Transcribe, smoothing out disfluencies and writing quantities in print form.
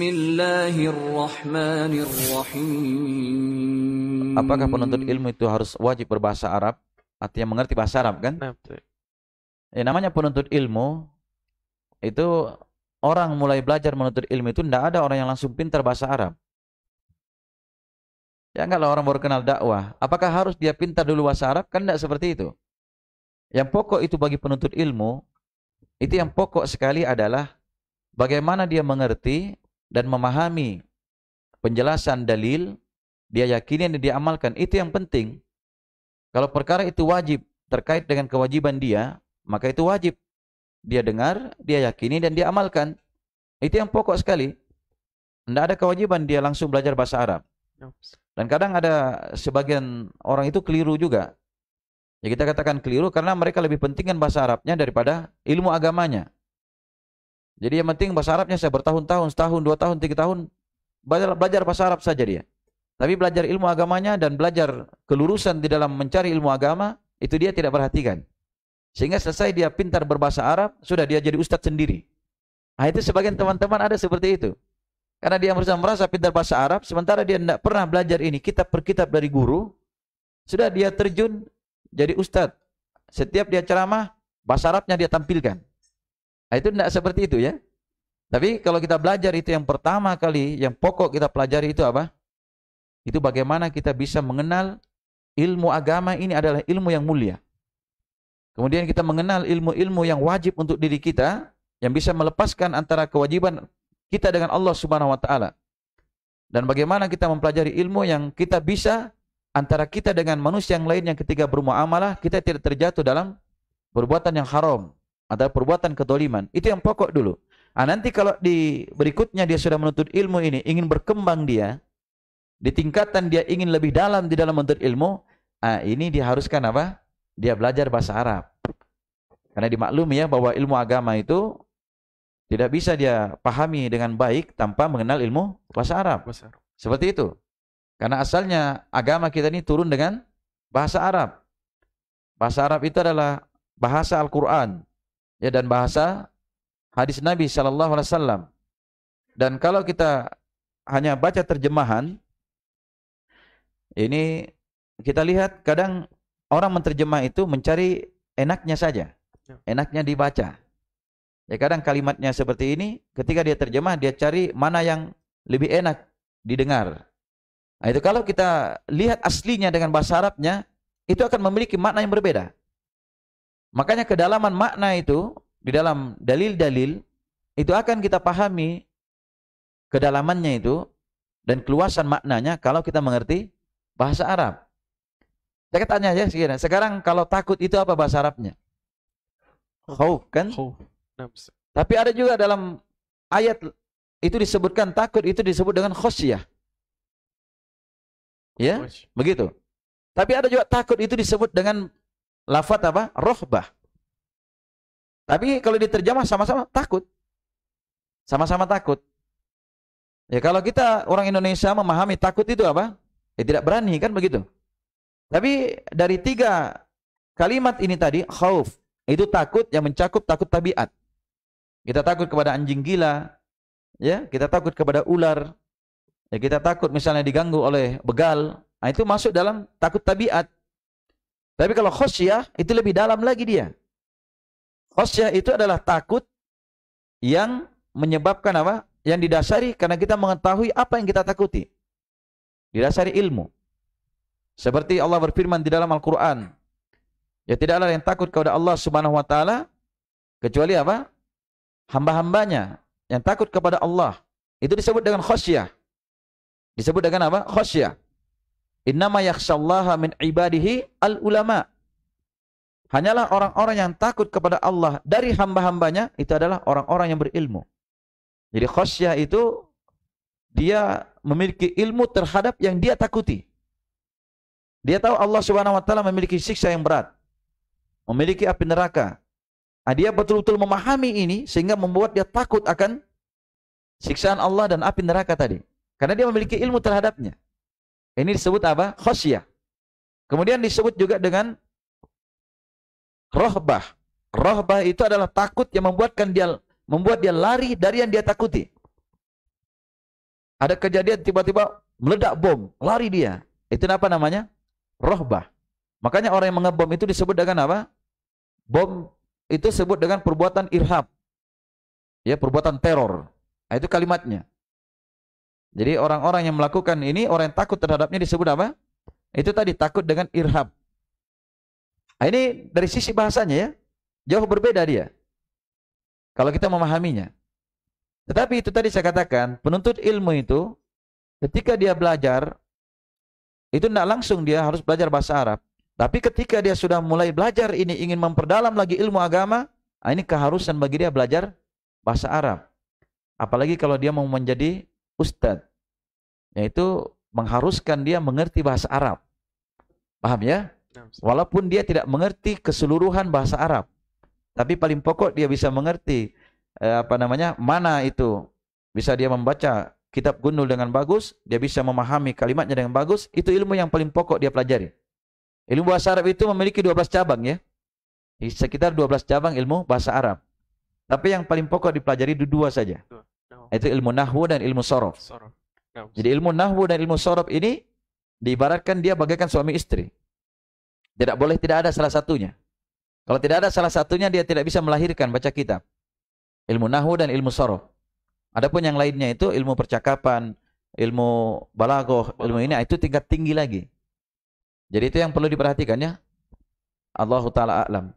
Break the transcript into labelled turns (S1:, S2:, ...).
S1: Bismillahirrahmanirrahim.
S2: Apakah penuntut ilmu itu harus wajib berbahasa Arab? Artinya mengerti bahasa Arab kan?
S3: Nah, betul.
S2: Namanya penuntut ilmu itu orang mulai belajar menuntut ilmu itu tidak ada orang yang langsung pintar bahasa Arab. Ya kalau orang baru kenal dakwah, apakah harus dia pintar dulu bahasa Arab? Kan tidak seperti itu. Yang pokok itu bagi penuntut ilmu, itu yang pokok sekali adalah bagaimana dia mengerti dan memahami penjelasan dalil, dia yakini dan dia amalkan. Itu yang penting. Kalau perkara itu wajib terkait dengan kewajiban dia, maka itu wajib. Dia dengar, dia yakini dan dia amalkan. Itu yang pokok sekali. Tidak ada kewajiban dia langsung belajar bahasa Arab. Dan kadang ada sebagian orang itu keliru juga. Ya kita katakan keliru karena mereka lebih pentingkan bahasa Arabnya daripada ilmu agamanya. Jadi yang penting bahasa Arabnya saya bertahun-tahun, setahun, 2 tahun, 3 tahun, belajar bahasa Arab saja dia. Tapi belajar ilmu agamanya dan belajar kelurusan di dalam mencari ilmu agama, itu dia tidak perhatikan. Sehingga selesai dia pintar berbahasa Arab, sudah dia jadi ustadz sendiri. Nah itu sebagian teman-teman ada seperti itu. Karena dia merasa pintar bahasa Arab, sementara dia tidak pernah belajar ini kitab per kitab dari guru, sudah dia terjun jadi ustadz. Setiap dia ceramah, bahasa Arabnya dia tampilkan. Nah, itu tidak seperti itu ya. Tapi kalau kita belajar itu yang pertama kali, yang pokok kita pelajari itu apa? Itu bagaimana kita bisa mengenal ilmu agama ini adalah ilmu yang mulia. Kemudian kita mengenal ilmu-ilmu yang wajib untuk diri kita, yang bisa melepaskan antara kewajiban kita dengan Allah Subhanahu wa taala. Dan bagaimana kita mempelajari ilmu yang kita bisa antara kita dengan manusia yang lain yang ketika bermuamalah kita tidak terjatuh dalam perbuatan yang haram atau perbuatan kedoliman. Itu yang pokok dulu. Nah, nanti kalau di berikutnya dia sudah menuntut ilmu ini, ingin berkembang dia, di tingkatan dia ingin lebih dalam di dalam menuntut ilmu, ini diharuskan apa? Dia belajar bahasa Arab. Karena dimaklumi ya bahwa ilmu agama itu tidak bisa dia pahami dengan baik tanpa mengenal ilmu bahasa Arab. Seperti itu. Karena asalnya agama kita ini turun dengan bahasa Arab. Bahasa Arab itu adalah bahasa Al-Quran ya, dan bahasa hadis Nabi SAW. Dan kalau kita hanya baca terjemahan, ini kita lihat kadang orang menterjemah itu mencari enaknya saja. Enaknya dibaca. Ya kadang kalimatnya seperti ini, ketika dia terjemah dia cari mana yang lebih enak didengar. Nah itu kalau kita lihat aslinya dengan bahasa Arabnya, itu akan memiliki makna yang berbeda. Makanya kedalaman makna itu di dalam dalil-dalil itu akan kita pahami kedalamannya itu dan keluasan maknanya kalau kita mengerti bahasa Arab. Saya tanya ya sekarang kalau takut itu apa bahasa Arabnya? Khauf kan? Tapi ada juga dalam ayat itu disebutkan takut itu disebut dengan khosyah. Ya, begitu. Tapi ada juga takut itu disebut dengan lafaz apa? Rohbah. Tapi kalau diterjemah sama-sama takut. Sama-sama takut. Ya kalau kita orang Indonesia memahami takut itu apa? Ya tidak berani kan begitu. Tapi dari 3 kalimat ini tadi, khauf, itu takut yang mencakup takut tabiat. Kita takut kepada anjing gila, ya, kita takut kepada ular, ya, kita takut misalnya diganggu oleh begal. Nah, itu masuk dalam takut tabiat. Tapi kalau khosyah itu lebih dalam lagi dia. Khosyah itu adalah takut yang menyebabkan apa? Yang didasari karena kita mengetahui apa yang kita takuti. Didasari ilmu. Seperti Allah berfirman di dalam Al-Quran. Ya tidaklah yang takut kepada Allah Subhanahu wa taala kecuali apa? Hamba-hambanya yang takut kepada Allah. Itu disebut dengan khosyah. Disebut dengan apa? Khosyah. Innama yakhsyallaha min ibadihi al-ulama. Hanyalah orang-orang yang takut kepada Allah dari hamba-hambanya itu adalah orang-orang yang berilmu. Jadi khosyah itu dia memiliki ilmu terhadap yang dia takuti. Dia tahu Allah Subhanahu wa taala memiliki siksa yang berat. Memiliki api neraka. Nah, dia betul-betul memahami ini sehingga membuat dia takut akan siksaan Allah dan api neraka tadi. Karena dia memiliki ilmu terhadapnya. Ini disebut apa? Khosyah. Kemudian disebut juga dengan rohbah. Rohbah itu adalah takut yang membuat dia lari dari yang dia takuti. Ada kejadian tiba-tiba meledak bom, lari dia. Itu apa namanya? Rohbah. Makanya orang yang mengebom itu disebut dengan apa? Bom itu disebut dengan perbuatan irhab. Ya, perbuatan teror. Nah, itu kalimatnya. Jadi orang-orang yang melakukan ini, orang yang takut terhadapnya disebut apa? Itu tadi takut dengan irhab. Nah, ini dari sisi bahasanya ya, jauh berbeda dia. Kalau kita memahaminya. Tetapi itu tadi saya katakan, penuntut ilmu itu ketika dia belajar, itu tidak langsung dia harus belajar bahasa Arab. Tapi ketika dia sudah mulai belajar ini, ingin memperdalam lagi ilmu agama, ini keharusan bagi dia belajar bahasa Arab. Apalagi kalau dia mau menjadi ustadz. Yaitu mengharuskan dia mengerti bahasa Arab. Paham ya? Walaupun dia tidak mengerti keseluruhan bahasa Arab. Tapi paling pokok dia bisa mengerti mana itu. Bisa dia membaca kitab Gundul dengan bagus, dia bisa memahami kalimatnya dengan bagus, itu ilmu yang paling pokok dia pelajari. Ilmu bahasa Arab itu memiliki 12 cabang ya. Sekitar 12 cabang ilmu bahasa Arab. Tapi yang paling pokok dipelajari dua saja. Itu ilmu nahwu dan ilmu sorof. Jadi ilmu nahwu dan ilmu sorof ini diibaratkan dia bagaikan suami istri. Tidak boleh tidak ada salah satunya. Kalau tidak ada salah satunya dia tidak bisa melahirkan baca kitab. Ilmu nahwu dan ilmu sorof. Adapun yang lainnya itu ilmu percakapan, ilmu balaghah, ilmu ini itu tingkat tinggi lagi. Jadi itu yang perlu diperhatikan ya. Allahu taala a'lam.